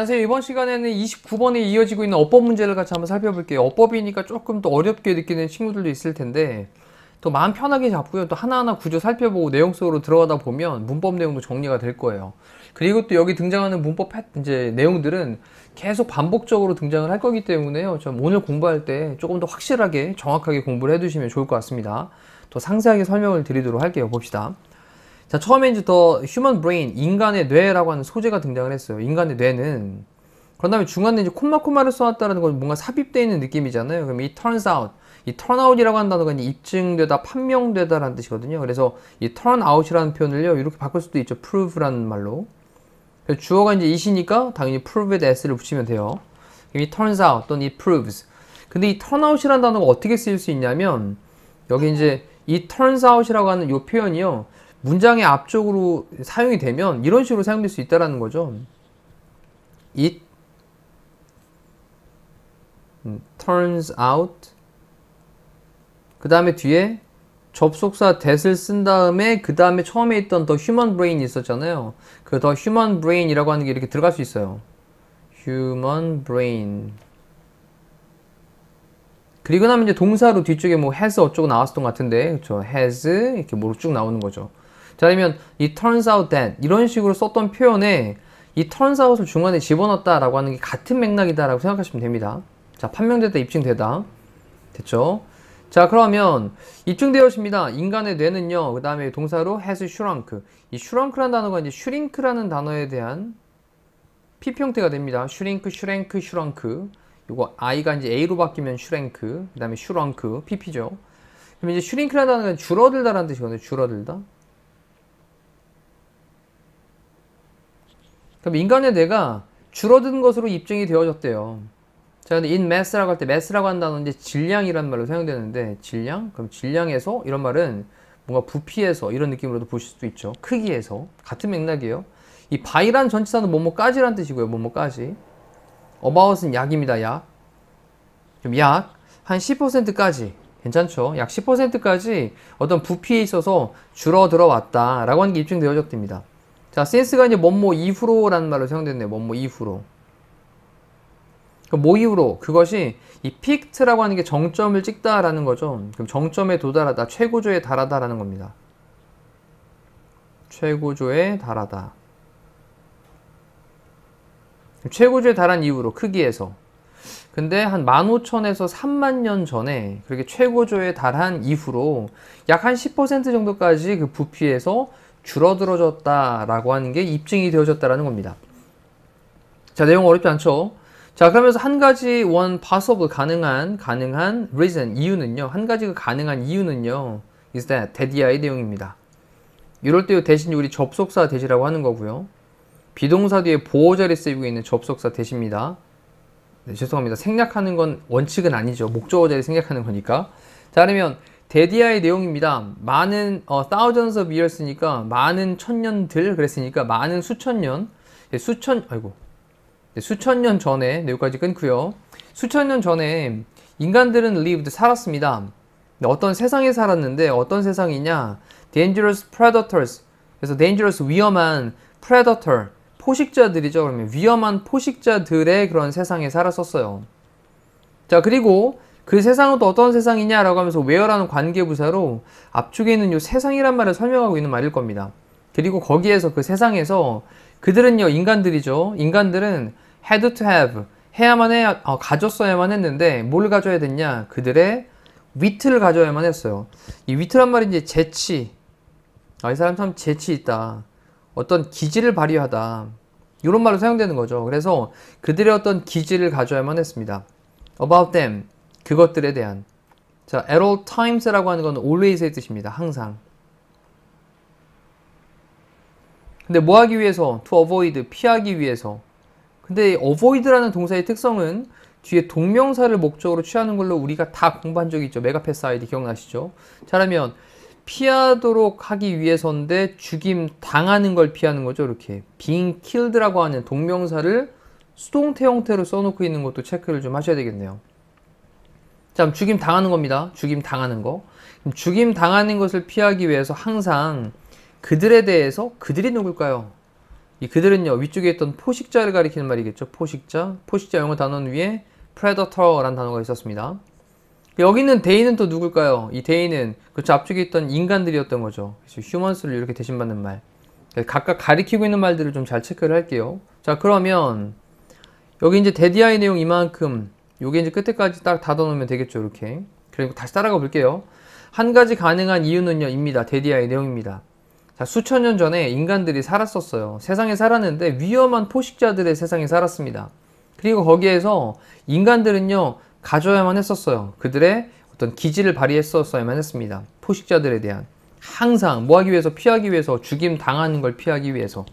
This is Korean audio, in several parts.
선생님 이번 시간에는 29번에 이어지고 있는 어법 문제를 같이 한번 살펴볼게요. 어법이니까 조금 더 어렵게 느끼는 친구들도 있을 텐데 또 마음 편하게 잡고요. 또 하나하나 구조 살펴보고 내용 속으로 들어가다 보면 문법 내용도 정리가 될 거예요. 그리고 또 여기 등장하는 문법 이제 내용들은 계속 반복적으로 등장을 할 거기 때문에요. 좀 오늘 공부할 때 조금 더 확실하게 정확하게 공부를 해두시면 좋을 것 같습니다. 더 상세하게 설명을 드리도록 할게요. 봅시다. 자, 처음에 이제 더 human brain, 인간의 뇌라고 하는 소재가 등장을 했어요. 인간의 뇌는. 그런 다음에 중간에 이제 콤마를 써놨다는 건 뭔가 삽입되어 있는 느낌이잖아요. 그럼 이 turns out, 이 turn out이라고 하는 단어가 이제 입증되다, 판명되다라는 뜻이거든요. 그래서 이 turn out이라는 표현을요, 이렇게 바꿀 수도 있죠. prove라는 말로. 주어가 이제 it이니까 당연히 prove에 s를 붙이면 돼요. 이 turns out 또는 이 proves. 근데 이 turn out이라는 단어가 어떻게 쓰일 수 있냐면, 여기 이제 이 turns out이라고 하는 이 표현이요, 문장의 앞쪽으로 사용이 되면 이런 식으로 사용될 수 있다는 거죠. It turns out 그 다음에 뒤에 접속사 that을 쓴 다음에 그 다음에 처음에 있던 the human brain이 있었잖아요. 그 the human brain이라고 하는 게 이렇게 들어갈 수 있어요. human brain. 그리고 나면 이제 동사로 뒤쪽에 뭐 has 어쩌고 나왔었던 것 같은데, 그렇죠? has 이렇게 뭐 쭉 나오는 거죠. 자, 그러면 이 turns out that 이런 식으로 썼던 표현에 이 turns out을 중간에 집어넣었다라고 하는 게 같은 맥락이다라고 생각하시면 됩니다. 자, 판명되다, 입증되다. 됐죠? 자, 그러면 입증되었습니다. 인간의 뇌는요, 그 다음에 동사로 has shrunk. 이 shrunk라는 단어가 이제 shrink라는 단어에 대한 피형태가 됩니다. shrink. 이거 i가 이제 a로 바뀌면 shrank, 그 다음에 shrunk, pp죠. 그럼 이제 shrink라는 단어가 줄어들다라는 뜻이거든요. 줄어들다. 그럼 인간의 뇌가 줄어든 것으로 입증이 되어졌대요. 자, 근데 in mass라고 할 때 mass라고 하는 단어는 이제 질량이라는 말로 사용되는데, 질량? 그럼 질량에서 이런 말은 뭔가 부피에서 이런 느낌으로도 보실 수도 있죠. 크기에서. 같은 맥락이에요. 이 by란 전치사는 뭐뭐까지란 뜻이고요. 뭐뭐까지. about은 약입니다. 약. 그럼 약 한 10%까지. 괜찮죠? 약 10%까지 어떤 부피에 있어서 줄어들어 왔다라고 하는 게 입증되어졌답니다. 자, since가 이제 뭐뭐 이후로라는 말로 사용됐네요. 뭐뭐 이후로. 뭐 이후로? 그것이 이 peaked라고 하는 게 정점을 찍다라는 거죠. 그럼 정점에 도달하다, 최고조에 달하다라는 겁니다. 최고조에 달하다. 최고조에 달한 이후로, 크기에서. 근데 한 15,000에서 30,000년 전에 그렇게 최고조에 달한 이후로 약 한 10% 정도까지 그 부피에서 줄어들어졌다라고 하는 게 입증이 되어졌다라는 겁니다. 자, 내용 어렵지 않죠? 자, 그러면서 한 가지 one possible 가능한 reason, 이유는요. 한 가지 가능한 이유는요. is that, that이야의 내용입니다. 이럴 때 대신 우리 접속사 that이라고 하는 거고요. 비동사 뒤에 보호자리 쓰이고 있는 접속사 that입니다. 네, 죄송합니다. 생략하는 건 원칙은 아니죠. 목적어 자리 생략하는 거니까. 자, 그러면 that이야의 내용입니다. 많은 thousands of years니까 많은 천년들 그랬으니까 많은 수천 년, 수천 년 전에, 여기까지 끊고요. 수천 년 전에 인간들은 lived, 살았습니다. 어떤 세상에 살았는데 어떤 세상이냐? dangerous predators. 그래서 dangerous, 위험한 predator, 포식자들이죠. 그러면 위험한 포식자들의 그런 세상에 살았었어요. 자, 그리고 그 세상은 또 어떤 세상이냐라고 하면서 where라는 관계부사로 앞쪽에 있는 이 세상이란 말을 설명하고 있는 말일 겁니다. 그리고 거기에서 그 세상에서 그들은요, 인간들이죠. 인간들은 had to have, 가졌어야만 했는데 뭘 가져야 됐냐? 그들의 wit를 가져야만 했어요. 이 wit란 말이 이제 재치. 이 사람 참 재치 있다. 어떤 기질을 발휘하다. 이런 말로 사용되는 거죠. 그래서 그들의 어떤 기질을 가져야만 했습니다. about them, 그것들에 대한. 자, at all times라고 하는 건 always의 뜻입니다. 항상. 근데 뭐 하기 위해서? to avoid, 피하기 위해서. 근데 avoid라는 동사의 특성은 뒤에 동명사를 목적으로 취하는 걸로 우리가 다 공부한 적이 있죠. 메가패사이드 기억나시죠? 자, 그러면 피하도록 하기 위해서인데 죽임 당하는 걸 피하는 거죠. 이렇게 being killed라고 하는 동명사를 수동태 형태로 써놓고 있는 것도 체크를 좀 하셔야 되겠네요. 자, 죽임 당하는 겁니다. 죽임 당하는 거. 죽임 당하는 것을 피하기 위해서 항상 그들에 대해서, 그들이 누굴까요? 그들은요, 위쪽에 있던 포식자를 가리키는 말이겠죠. 포식자. 포식자 영어 단원 위에 predator라는 단어가 있었습니다. 여기 있는 they는 또 누굴까요? 이 they는 그렇죠. 앞쪽에 있던 인간들이었던 거죠. 그래서 humans를 이렇게 대신받는 말. 각각 가리키고 있는 말들을 좀 잘 체크를 할게요. 자, 그러면 여기 이제 데디아의 내용 이만큼 요게 이제 끝에까지 딱 닫아놓으면 되겠죠. 이렇게. 그리고 다시 따라가 볼게요. 한 가지 가능한 이유는요, 입니다. 데디아의 내용입니다. 자, 수천 년 전에 인간들이 살았었어요. 세상에 살았는데 위험한 포식자들의 세상에 살았습니다. 그리고 거기에서 인간들은요, 가져야만 했었어요. 그들의 어떤 기지를 발휘했었어야만 했습니다. 포식자들에 대한. 항상 뭐 하기 위해서? 피하기 위해서. 죽임 당하는 걸 피하기 위해서.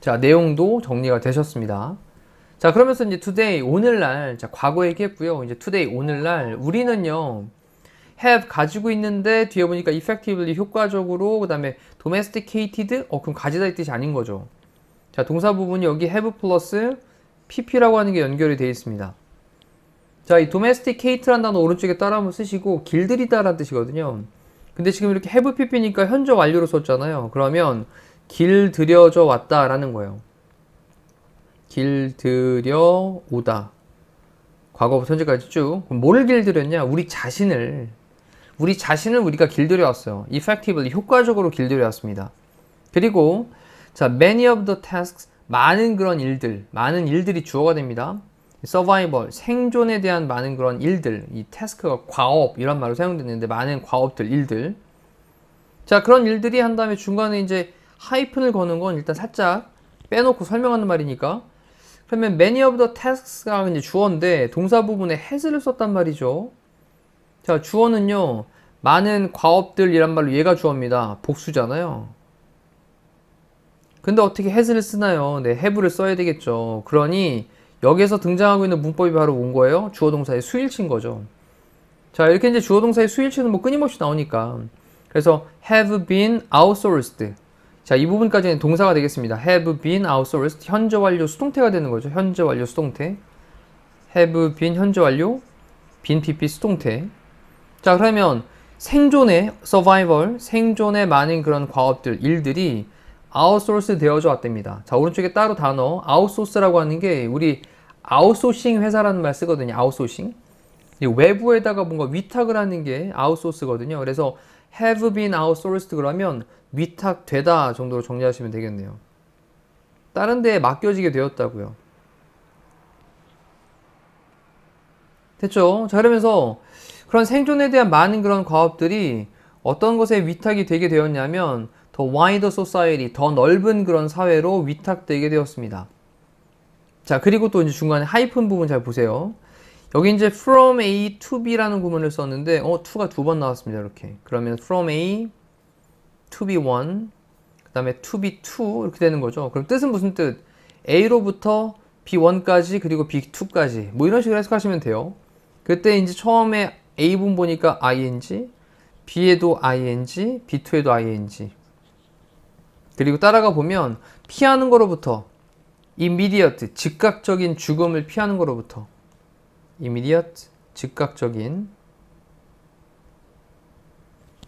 자, 내용도 정리가 되셨습니다. 자, 그러면서 이제 today, 오늘날, 자, 과거 얘기했고요. 이제 today, 오늘날, 우리는요, have 가지고 있는데, 뒤에 보니까 effectively, 효과적으로, 그 다음에 domesticated, 그럼 가지다 이 뜻이 아닌 거죠. 자, 동사 부분이 여기 have 플러스 pp라고 하는 게 연결이 되어 있습니다. 자, 이 domesticate라는 단어 오른쪽에 따라 한번 쓰시고, 길들이다라는 뜻이거든요. 근데 지금 이렇게 have pp니까 현재 완료로 썼잖아요. 그러면, 길들여져 왔다라는 거예요. 길들여오다. 과거부터 현재까지 쭉. 그럼 뭐를 길들였냐? 우리 자신을 우리가 길들여왔어요. effectively, 효과적으로 길들여왔습니다. 그리고, 자, many of the tasks, 많은 일들이 주어가 됩니다. survival, 생존에 대한 많은 그런 일들, 이 task가 과업, 이런 말로 사용되는데, 많은 과업들, 일들. 자, 그런 일들이 한 다음에 중간에 이제 하이픈을 거는 건 일단 살짝 빼놓고 설명하는 말이니까. 그러면 many of the tasks가 이제 주어인데 동사 부분에 has를 썼단 말이죠. 자, 주어는요, 많은 과업들이란 말로 얘가 주어입니다. 복수잖아요. 근데 어떻게 has를 쓰나요? 네, have를 써야 되겠죠. 그러니 여기에서 등장하고 있는 문법이 바로 뭔 거예요? 주어 동사의 수일치인 거죠. 자, 이렇게 이제 주어 동사의 수일치는 뭐 끊임없이 나오니까. 그래서 have been outsourced. 자, 이 부분까지는 동사가 되겠습니다. have been outsourced. 현재 완료 수동태가 되는 거죠. 현재 완료 수동태. have been 현재 완료, been pp 수동태. 자, 그러면 생존의 survival, 생존의 많은 그런 과업들, 일들이 outsource 되어져 왔답니다. 자, 오른쪽에 따로 단어 outsource라고 하는 게 우리 아웃소싱 회사라는 말 쓰거든요. 아웃소싱. 외부에다가 뭔가 위탁을 하는 게 outsource거든요. 그래서 have been outsourced 그러면 위탁되다 정도로 정리하시면 되겠네요. 다른 데에 맡겨지게 되었다고요. 됐죠? 자, 그러면서 그런 생존에 대한 많은 그런 과업들이 어떤 것에 위탁이 되게 되었냐면 더 wider society, 더 넓은 그런 사회로 위탁되게 되었습니다. 자, 그리고 또 이제 중간에 하이픈 부분 잘 보세요. 여기 이제 from A to B라는 구문을 썼는데 to가 두 번 나왔습니다. 이렇게. 그러면 from A to B1, 그 다음에 to B2 이렇게 되는 거죠. 그럼 뜻은 무슨 뜻? A로부터 B1까지 그리고 B2까지 뭐 이런 식으로 해석하시면 돼요. 그때 이제 처음에 A분 보니까 ing, B에도 ing, B2에도 ing. 그리고 따라가 보면 피하는 거로부터 immediate, 즉각적인 죽음을 피하는 거로부터 immediate, 즉각적인.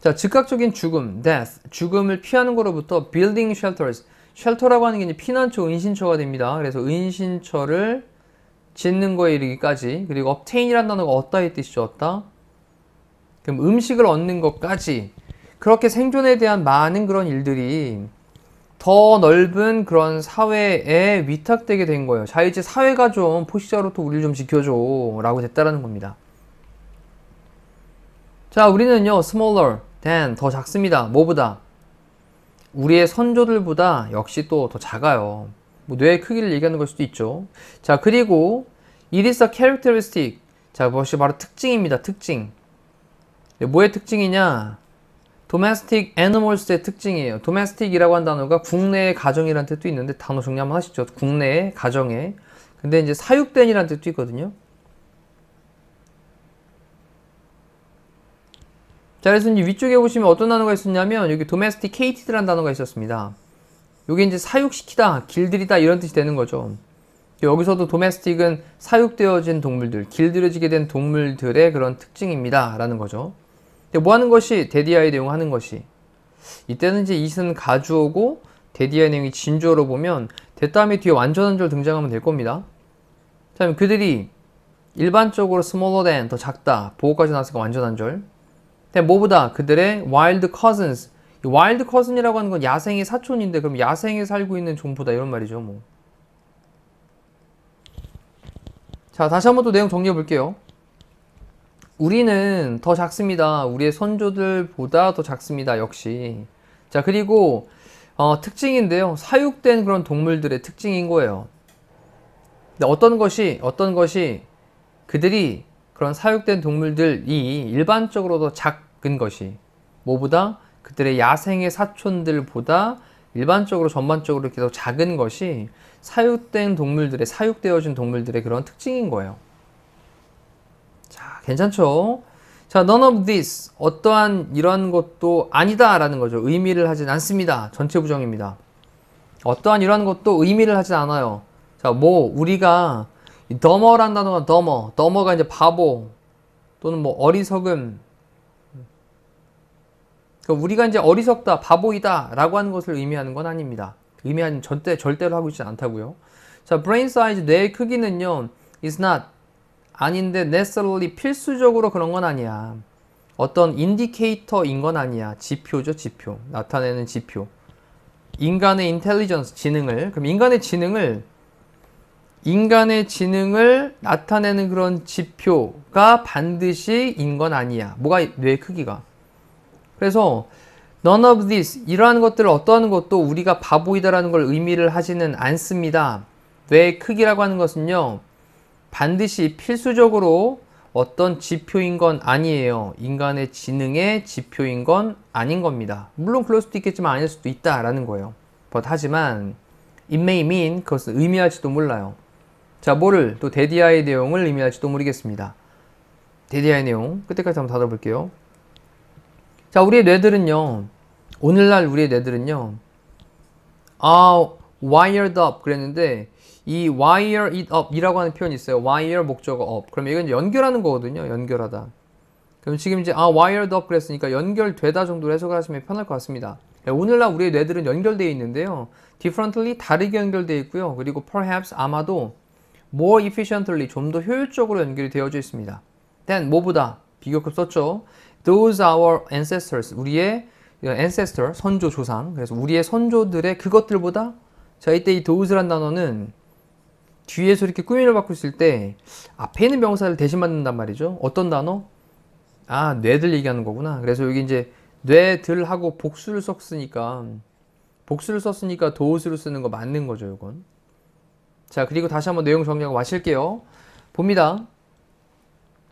자, 즉각적인 죽음, death, 죽음을 피하는 거로부터 building shelters, shelter라고 하는 게 이제 피난처, 은신처가 됩니다. 그래서 은신처를 짓는 거에 이르기까지. 그리고 obtain이라는 단어가 얻다의 뜻이죠. 얻다. 그럼 음식을 얻는 것까지. 그렇게 생존에 대한 많은 그런 일들이 더 넓은 그런 사회에 위탁되게 된 거예요. 자, 이제 사회가 좀 포식자로부터 우리를 좀 지켜줘 라고 됐다라는 겁니다. 자, 우리는요 smaller than, 더 작습니다. 뭐보다? 우리의 선조들보다 역시 또 더 작아요. 뭐 뇌의 크기를 얘기하는 걸 수도 있죠. 자, 그리고 it is a characteristic. 자, 그것이 바로 특징입니다. 특징. 뭐의 특징이냐? domestic animals의 특징이에요. domestic이라고 한 단어가 국내의 가정이라는 뜻도 있는데 단어 정리 한번 하시죠. 국내의 가정에. 근데 이제 사육된이라는 뜻도 있거든요. 자, 그래서 이제 위쪽에 보시면 어떤 단어가 있었냐면 여기 domesticated라는 단어가 있었습니다. 이게 이제 사육시키다, 길들이다 이런 뜻이 되는 거죠. 여기서도 domestic은 사육되어진 동물들, 길들여지게 된 동물들의 그런 특징입니다 라는 거죠. 뭐 하는 것이? 데디아의 내용 하는 것이. 이때는 이제 it은 가주어고 대디아의 내용이 진주어로 보면 대 다음에 뒤에 완전한 절 등장하면 될 겁니다. 자, 그럼 그들이 일반적으로 smaller than 더 작다. 보호까지 나왔으니까 완전한 절. 뭐보다 그들의 wild cousins. 이 wild cousin이라고 하는 건 야생의 사촌인데 그럼 야생에 살고 있는 종보다 이런 말이죠. 뭐. 자, 다시 한번 또 내용 정리해 볼게요. 우리는 더 작습니다. 우리의 선조들보다 더 작습니다. 역시. 자, 그리고 특징인데요. 사육된 그런 동물들의 특징인 거예요. 근데 어떤 것이 그들이 그런 사육된 동물들이 일반적으로 더 작은 것이 뭐보다 그들의 야생의 사촌들보다 일반적으로 전반적으로 이렇게 더 작은 것이 사육된 동물들의 사육되어진 동물들의 그런 특징인 거예요. 자, 괜찮죠? 자, none of this 어떠한 이런 것도 아니다 라는 거죠. 의미를 하진 않습니다. 전체 부정입니다. 어떠한 이러한 것도 의미를 하진 않아요. 자, 우리가 더머라는 단어가 더머가 이제 바보 또는 뭐 어리석음. 그러니까 우리가 이제 어리석다, 바보이다 라고 하는 것을 의미하는 건 아닙니다. 의미하는 절대로 하고 있지 않다고요. 자, brain size 뇌의 크기는요, is not 아닌데 necessarily 필수적으로 그런 건 아니야. 어떤 인디케이터인 건 아니야. 지표죠, 지표. 나타내는 지표. 인간의 인텔리전스, 지능을. 그럼 인간의 지능을 나타내는 그런 지표가 반드시 인 건 아니야. 뭐가 뇌 크기가. 그래서 none of this 이러한 것들을 어떠한 것도 우리가 바보이다라는 걸 의미를 하지는 않습니다. 뇌 크기라고 하는 것은요. 반드시 필수적으로 어떤 지표인 건 아니에요. 인간의 지능의 지표인 건 아닌 겁니다. 물론 그럴 수도 있겠지만 아닐 수도 있다라는 거예요. 하지만 it may mean 그것은 의미할지도 몰라요. 자, 뭐를 또 데디아의 내용을 의미할지도 모르겠습니다. 데디아의 내용 끝에까지 한번 다뤄볼게요. 자, 우리의 뇌들은요. 오늘날 우리의 뇌들은요. wired up 그랬는데 이 wire it up 이라고 하는 표현이 있어요. wire 목적어 up. 그럼 이건 연결하는 거거든요. 연결하다. 그럼 지금 이제 wired up 그랬으니까 연결되다 정도로 해석을 하시면 편할 것 같습니다. 오늘날 우리의 뇌들은 연결되어 있는데요. differently 다르게 연결되어 있고요. 그리고 perhaps 아마도 more efficiently 좀 더 효율적으로 연결이 되어져 있습니다. then 뭐보다 비교급 썼죠. those our ancestors 우리의 ancestor 선조 조상. 그래서 우리의 선조들의 그것들보다 자, 이때 이 those란 단어는 뒤에서 이렇게 꾸밈을 받고 있을 때 앞에 있는 명사를 대신 받는단 말이죠. 어떤 단어? 뇌들 얘기하는 거구나. 그래서 여기 이제 뇌들하고 복수를 썼으니까 those로 쓰는 거 맞는 거죠, 이건. 자, 그리고 다시 한번 내용 정리하고 마실게요. 봅니다.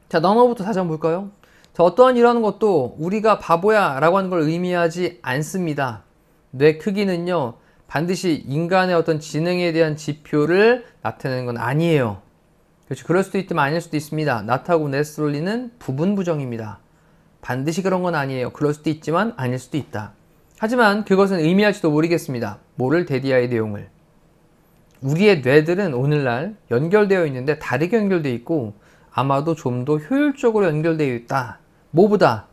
자, 넘어부터 다시 한번 볼까요? 자, 어떠한 일하는 것도 우리가 바보야 라고 하는 걸 의미하지 않습니다. 뇌 크기는요, 반드시 인간의 어떤 지능에 대한 지표를 나타내는 건 아니에요. 그렇죠. 그럴 수도 있지만 아닐 수도 있습니다. not하고 necessarly는 부분 부정입니다. 반드시 그런 건 아니에요. 그럴 수도 있지만 아닐 수도 있다. 하지만 그것은 의미할지도 모르겠습니다. 뭐를 데디아의 내용을. 우리의 뇌들은 오늘날 연결되어 있는데 다르게 연결되어 있고 아마도 좀 더 효율적으로 연결되어 있다. 뭐보다?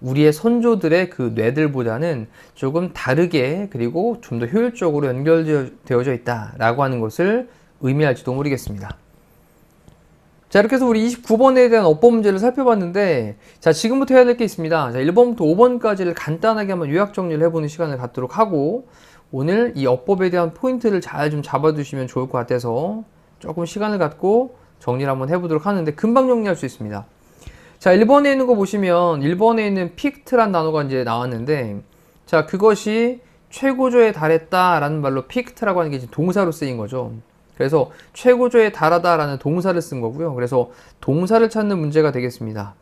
우리의 선조들의 그 뇌들보다는 조금 다르게 그리고 좀 더 효율적으로 연결되어져 있다라고 하는 것을 의미할지도 모르겠습니다. 자, 이렇게 해서 우리 29번에 대한 어법 문제를 살펴봤는데 자, 지금부터 해야 될 게 있습니다. 자, 1번부터 5번까지를 간단하게 한번 요약 정리를 해보는 시간을 갖도록 하고 오늘 이 어법에 대한 포인트를 잘 좀 잡아두시면 좋을 것 같아서 조금 시간을 갖고 정리를 한번 해보도록 하는데 금방 정리할 수 있습니다. 자, 1번에 있는 거 보시면 1번에 있는 피크트란 단어가 이제 나왔는데 자, 그것이 최고조에 달했다 라는 말로 피크트라고 하는 게 이제 동사로 쓰인 거죠. 그래서 최고조에 달하다 라는 동사를 쓴 거고요. 그래서 동사를 찾는 문제가 되겠습니다.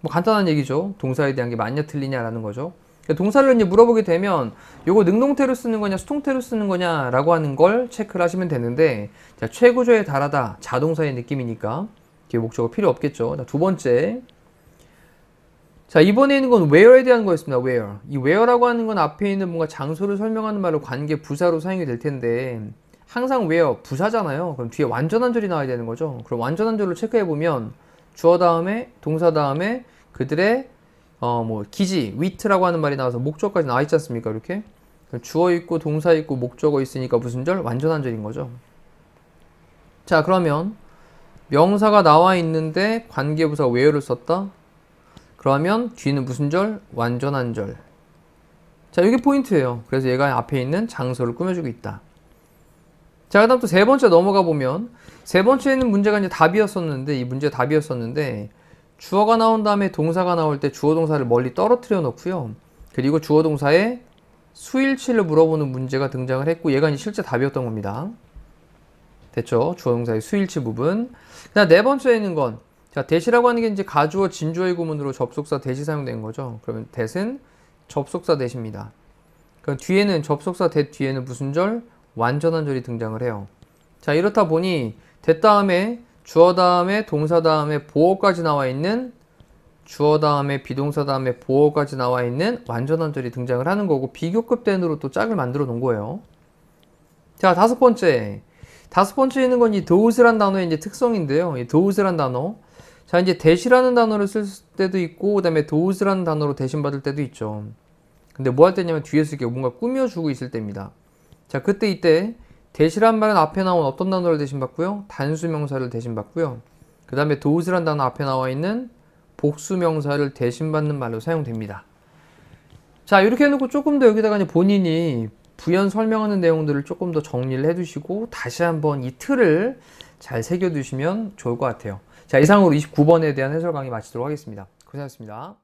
뭐 간단한 얘기죠. 동사에 대한 게 맞냐 틀리냐 라는 거죠. 동사를 이제 물어보게 되면 요거 능동태로 쓰는 거냐 수동태로 쓰는 거냐 라고 하는 걸 체크를 하시면 되는데 자, 최고조에 달하다 자동사의 느낌이니까 뒤에 목적어 필요 없겠죠. 자, 두 번째 자, 이번에 있는 건 where에 대한 거였습니다. where. 이 where라고 하는 건 앞에 있는 뭔가 장소를 설명하는 말로 관계 부사로 사용이 될 텐데 항상 where 부사잖아요. 그럼 뒤에 완전한 절이 나와야 되는 거죠. 그럼 완전한 절로 체크해 보면 주어 다음에 동사 다음에 그들의 기지, wit라고 하는 말이 나와서 목적까지 나와 있지 않습니까? 이렇게. 주어 있고 동사 있고 목적어 있으니까 무슨 절? 완전한 절인 거죠. 자, 그러면 명사가 나와 있는데 관계부사 where를 썼다. 그러면 뒤는 무슨 절? 완전한 절. 자, 이게 포인트예요. 그래서 얘가 앞에 있는 장소를 꾸며주고 있다. 자, 그 다음 또 세 번째 넘어가 보면, 세 번째는 문제가 이제 답이었었는데, 이 문제 답이었었는데, 주어가 나온 다음에 동사가 나올 때 주어 동사를 멀리 떨어뜨려 놓고요. 그리고 주어 동사의 수일치를 물어보는 문제가 등장을 했고, 얘가 이제 실제 답이었던 겁니다. 됐죠? 주어 동사의 수일치 부분. 자, 네 번째에 있는 건, 자, 대시라고 하는 게 이제 가주어 진주어의 구문으로 접속사 대시 사용된 거죠. 그러면 대는 접속사 대시입니다. 그럼 뒤에는 접속사 대 뒤에는 무슨 절? 완전한 절이 등장을 해요. 자, 이렇다 보니 대 다음에 주어 다음에 동사 다음에 보어까지 나와 있는, 주어 다음에 비동사 다음에 보어까지 나와 있는 완전한 절이 등장을 하는 거고, 비교급 대으로 또 짝을 만들어 놓은 거예요. 자, 다섯 번째 있는 건 이 those란 단어의 이제 특성인데요. 이 those란 단어. 자, 이제 대시라는 단어를 쓸 때도 있고, 그 다음에 those라는 단어로 대신받을 때도 있죠. 근데 뭐 할 때냐면 뒤에서 이렇게 뭔가 꾸며주고 있을 때입니다. 자, 그때 이때 대시란 말은 앞에 나온 어떤 단어를 대신받고요? 단수명사를 대신받고요. 그 다음에 those란 단어 앞에 나와 있는 복수명사를 대신받는 말로 사용됩니다. 자, 이렇게 해놓고 조금 더 여기다가 이제 본인이 부연 설명하는 내용들을 조금 더 정리를 해두시고 다시 한번 이 틀을 잘 새겨두시면 좋을 것 같아요. 자, 이상으로 29번에 대한 해설 강의 마치도록 하겠습니다. 고생하셨습니다.